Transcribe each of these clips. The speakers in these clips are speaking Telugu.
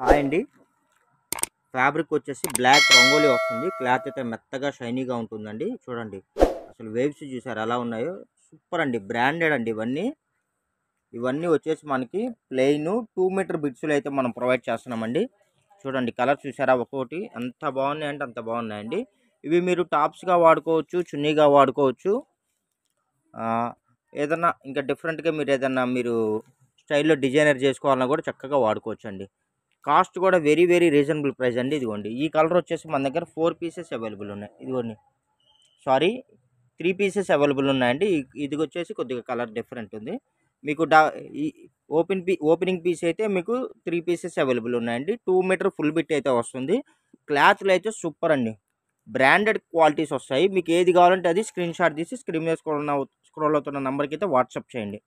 హాయ్ అండి. ఫ్యాబ్రిక్ వచ్చేసి బ్లాక్ రంగోలీ వస్తుంది. క్లాత్ అయితే మెత్తగా షైనీగా ఉంటుందండి. చూడండి అసలు వేవ్స్ చూసారు ఎలా ఉన్నాయో, సూపర్ అండి. బ్రాండెడ్ అండి ఇవన్నీ వచ్చేసి మనకి ప్లెయిన్ 2 మీటర్ బిట్స్లో అయితే మనం ప్రొవైడ్ చేస్తున్నామండి. చూడండి కలర్ చూసారా, ఒక్కొక్కటి ఎంత బాగున్నాయి అంటే అంత బాగున్నాయండి. ఇవి మీరు టాప్స్గా వాడుకోవచ్చు, చున్నీగా వాడుకోవచ్చు. ఏదన్నా ఇంకా డిఫరెంట్గా మీరు స్టైల్లో డిజైనర్ చేసుకోవాలన్నా కూడా చక్కగా వాడుకోవచ్చు అండి. కాస్ట్ కూడా వెరీ వెరీ రీజనబుల్ ప్రైస్ అండి. ఇదిగోండి ఈ కలర్ వచ్చేసి మన దగ్గర 4 పీసెస్ అవైలబుల్ ఉన్నాయి. ఇదిగోండి, సారీ 3 పీసెస్ అవైలబుల్ ఉన్నాయండి. ఇది వచ్చేసి కొద్దిగా కలర్ డిఫరెంట్ ఉంది. మీకు ఈ ఓపెనింగ్ పీస్ అయితే మీకు 3 పీసెస్ అవైలబుల్ ఉన్నాయండి. 2 మీటర్ ఫుల్ బిట్ అయితే వస్తుంది. క్లాత్లు అయితే సూపర్ అండి. బ్రాండెడ్ క్వాలిటీస్ వస్తాయి. మీకు ఏది కావాలంటే అది స్క్రీన్ షాట్ తీసి స్క్రీన్ మీద స్క్రోల్ అవుతున్న నెంబర్కి అయితే వాట్సాప్ చేయండి.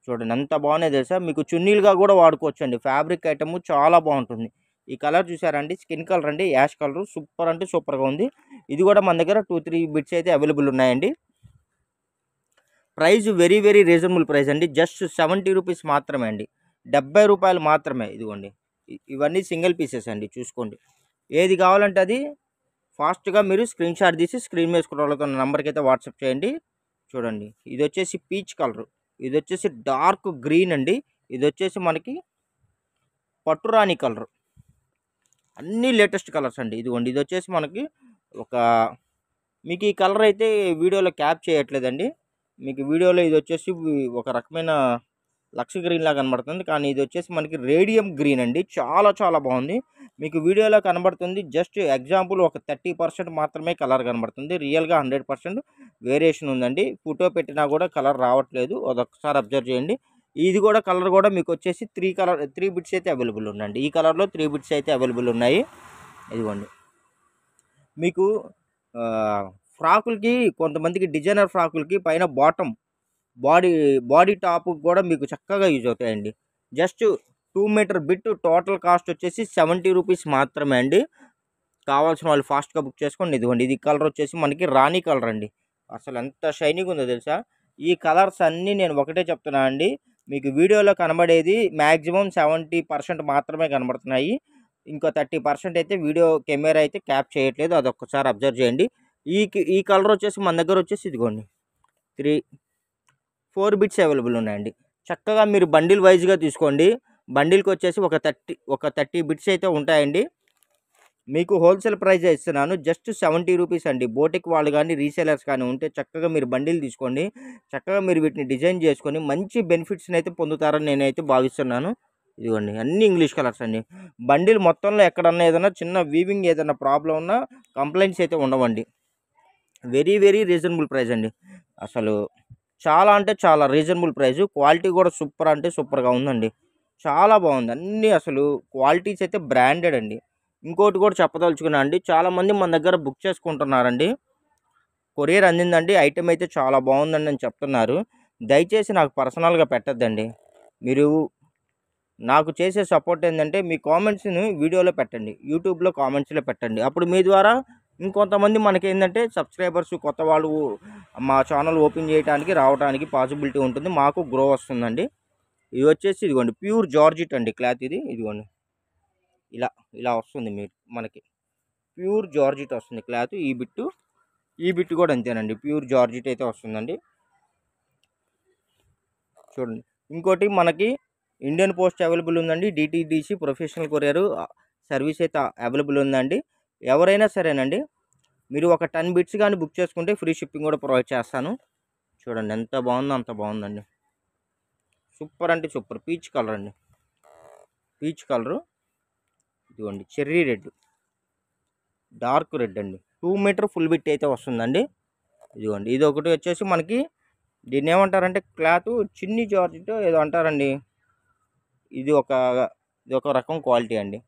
చూడండి ఎంత బాగున్నాయి తెలుసా. మీకు చున్నీలుగా కూడా వాడుకోవచ్చు అండి. ఫ్యాబ్రిక్ ఐటమ్ చాలా బాగుంటుంది. ఈ కలర్ చూసారండి, స్కిన్ కలర్ అండి, యాష్ కలర్, సూపర్ అంటే సూపర్గా ఉంది. ఇది కూడా మన దగ్గర 2-3 బిట్స్ అయితే అవైలబుల్ ఉన్నాయండి. Price very very reasonable price అండి. జస్ట్ 70 రూపీస్ మాత్రమే అండి. 70 రూపాయలు మాత్రమే. ఇదిగోండి ఇవన్నీ సింగిల్ పీసెస్ అండి. చూసుకోండి, ఏది కావాలంటే అది ఫాస్ట్గా మీరు స్క్రీన్ షాట్ తీసి స్క్రీన్ మీద స్క్రోల్ అవుతున్న నెంబర్కి అయితే వాట్సాప్ చేయండి. చూడండి ఇది వచ్చేసి పీచ్ కలర్, ఇది వచ్చేసి డార్క్ గ్రీన్ అండి, ఇది వచ్చేసి మనకి పట్టురాణి కలర్. అన్నీ లేటెస్ట్ కలర్స్ అండి. ఇదిగోండి ఇది వచ్చేసి మనకి ఒక మీకు ఈ కలర్ అయితే వీడియోలో క్యాప్ చేయట్లేదండి. మీకు వీడియోలో ఇది వచ్చేసి ఒక రకమైన లక్ష గ్రీన్ లాగా కనబడుతుంది, కానీ ఇది వచ్చేసి మనకి రేడియం గ్రీన్ అండి. చాలా చాలా బాగుంది. మీకు వీడియోలో కనబడుతుంది జస్ట్ ఎగ్జాంపుల్ ఒక 30% మాత్రమే కలర్ కనబడుతుంది. రియల్గా 100% వేరియేషన్ ఉందండి. ఫోటో పెట్టినా కూడా కలర్ రావట్లేదు, అదొకసారి అబ్జర్వ్ చేయండి. ఇది కూడా కలర్ కూడా మీకు వచ్చేసి 3 బిట్స్ అయితే అవైలబుల్ ఉందండి. ఈ కలర్లో 3 బిట్స్ అయితే అవైలబుల్ ఉన్నాయి. ఇదిగోండి మీకు ఫ్రాకులకి, కొంతమందికి డిజైనర్ ఫ్రాకులకి పైన బాడీ టాప్ కూడా మీకు చక్కగా యూజ్ అవుతాయండి. Just 2 metre bit total cost వచ్చేసి 70 రూపీస్ మాత్రమే అండి. కావాల్సిన వాళ్ళు ఫాస్ట్గా బుక్ చేసుకోండి. ఇదిగోండి ఇది కలర్ వచ్చేసి మనకి రాణి కలర్ అండి. అసలు ఎంత షైనింగ్ ఉందో తెలుసా. ఈ కలర్స్ అన్నీ నేను ఒకటే చెప్తున్నా అండి, మీకు వీడియోలో కనబడేది మ్యాక్సిమం 70% మాత్రమే కనబడుతున్నాయి. ఇంకో 30% అయితే వీడియో కెమెరా అయితే క్యాప్ చేయట్లేదు, అదొక్కసారి అబ్జర్వ్ చేయండి. ఈ కలర్ వచ్చేసి మన దగ్గర వచ్చేసి ఇదిగోండి 4 బిట్స్ అవైలబుల్ ఉన్నాయండి. చక్కగా మీరు బండిల్ వైజ్గా తీసుకోండి. బండిల్కి వచ్చేసి ఒక 30 బిట్స్ అయితే ఉంటాయండి. మీకు హోల్సేల్ ప్రైజ్ ఇస్తున్నాను, జస్ట్ 70 రూపీస్ అండి. బోటిక్ వాళ్ళు కానీ రీసేలర్స్ కానీ ఉంటే చక్కగా మీరు బండిల్ తీసుకోండి. చక్కగా మీరు వీటిని డిజైన్ చేసుకొని మంచి బెనిఫిట్స్ని అయితే పొందుతారని నేనైతే భావిస్తున్నాను. ఇదిగోండి అన్ని ఇంగ్లీష్ కలర్స్ అండి. బండిల్ మొత్తంలో ఎక్కడన్నా ఏదైనా చిన్న వీవింగ్ ఏదైనా ప్రాబ్లం ఉన్నా కంప్లైంట్స్ అయితే ఉండవండి. వెరీ వెరీ రీజనబుల్ ప్రైస్ అండి. అసలు చాలా అంటే చాలా రీజనబుల్ ప్రైస్. క్వాలిటీ కూడా సూపర్ అంటే సూపర్గా ఉందండి. చాలా బాగుంది. అన్నీ అసలు క్వాలిటీస్ అయితే బ్రాండెడ్ అండి. ఇంకోటి కూడా చెప్పదలుచుకున్నా అండి, చాలామంది మన దగ్గర బుక్ చేసుకుంటున్నారండి. కొరియర్ అందిందండి, ఐటెం అయితే చాలా బాగుందండి అని చెప్తున్నారు. దయచేసి నాకు పర్సనల్గా పెట్టద్దండి. మీరు నాకు చేసే సపోర్ట్ ఏంటంటే మీ కామెంట్స్ని వీడియోలో పెట్టండి, యూట్యూబ్లో కామెంట్స్లో పెట్టండి. అప్పుడు మీ ద్వారా ఇంకొంతమంది మనకేంటంటే సబ్స్క్రైబర్స్ కొత్త వాళ్ళు మా ఛానల్ ఓపెన్ చేయడానికి రావడానికి పాసిబిలిటీ ఉంటుంది, మాకు గ్రో వస్తుందండి. ఇది వచ్చేసి ఇదిగోండి ప్యూర్ జార్జిట్ అండి క్లాత్ ఇది. ఇదిగోండి ఇలా వస్తుంది మనకి ప్యూర్ జార్జిట్ వస్తుంది క్లాత్. ఈ బిట్టు కూడా అంతేనండి, ప్యూర్ జార్జిట్ అయితే వస్తుందండి. చూడండి ఇంకోటి మనకి ఇండియన్ పోస్ట్ అవైలబుల్ ఉందండి. డిటిడిసి ప్రొఫెషనల్ కొరియర్ సర్వీస్ అయితే అవైలబుల్ ఉందండి. ఎవరైనా సరేనండి, మీరు ఒక 10 బిట్స్ కానీ బుక్ చేసుకుంటే ఫ్రీ షిప్పింగ్ కూడా ప్రొవైడ్ చేస్తాను. చూడండి ఎంత బాగుందో అంత బాగుందండి. సూపర్ అంటే సూపర్. పీచ్ కలర్ అండి, పీచ్ కలరు. ఇదిగోండి చెర్రీ రెడ్, డార్క్ రెడ్ అండి. 2 మీటర్ ఫుల్ బిట్ అయితే వస్తుందండి. ఇదిగోండి ఇది ఒకటి వచ్చేసి మనకి దీన్ని ఏమంటారంటే క్లాత్ చిన్ని జార్జిట్ ఏదో అంటారండి. ఇది ఒక రకం క్వాలిటీ అండి.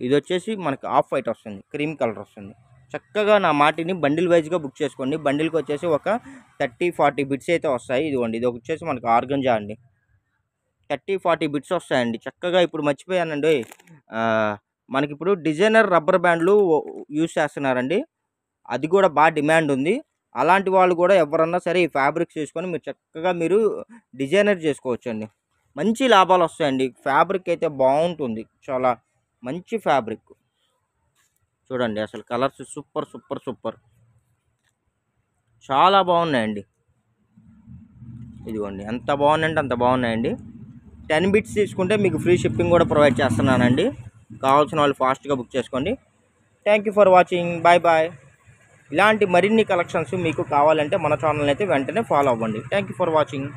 ఇది వచ్చేసి మనకి ఆఫ్ వైట్ వస్తుంది, క్రీమ్ కలర్ వస్తుంది. చక్కగా నా మాటిని బండిల్ వైజ్గా బుక్ చేసుకోండి. బండిల్కి వచ్చేసి ఒక 30-40 బిట్స్ అయితే వస్తాయి. ఇదిగోండి ఇది వచ్చేసి మనకి ఆర్గంజా అండి. 30-40 బిట్స్ వస్తాయండి. చక్కగా ఇప్పుడు మర్చిపోయానండి, మనకి ఇప్పుడు డిజైనర్ రబ్బర్ బ్యాండ్లు యూజ్ చేస్తున్నారండి. అది కూడా బాగా డిమాండ్ ఉంది. అలాంటి వాళ్ళు కూడా ఎవరన్నా సరే ఈ ఫ్యాబ్రిక్స్ చేసుకొని మీరు చక్కగా డిజైనర్ చేసుకోవచ్చండి. మంచి లాభాలు వస్తాయండి. ఫ్యాబ్రిక్ అయితే బాగుంటుంది, చాలా మంచి ఫ్యాబ్రిక్. చూడండి అసలు కలర్స్ సూపర్ సూపర్ సూపర్, చాలా బాగున్నాయండి. ఇదిగోండి ఎంత బాగున్నాయంటే అంత బాగున్నాయండి. 10 బిట్స్ తీసుకుంటే మీకు ఫ్రీ షిప్పింగ్ కూడా ప్రొవైడ్ చేస్తున్నానండి. కావాల్సిన వాళ్ళు ఫాస్ట్గా బుక్ చేసుకోండి. Thank you for watching, bye bye. ఇలాంటి మరిన్ని కలెక్షన్స్ మీకు కావాలంటే మన ఛానల్ అయితే వెంటనే ఫాలో అవ్వండి. Thank you for watching.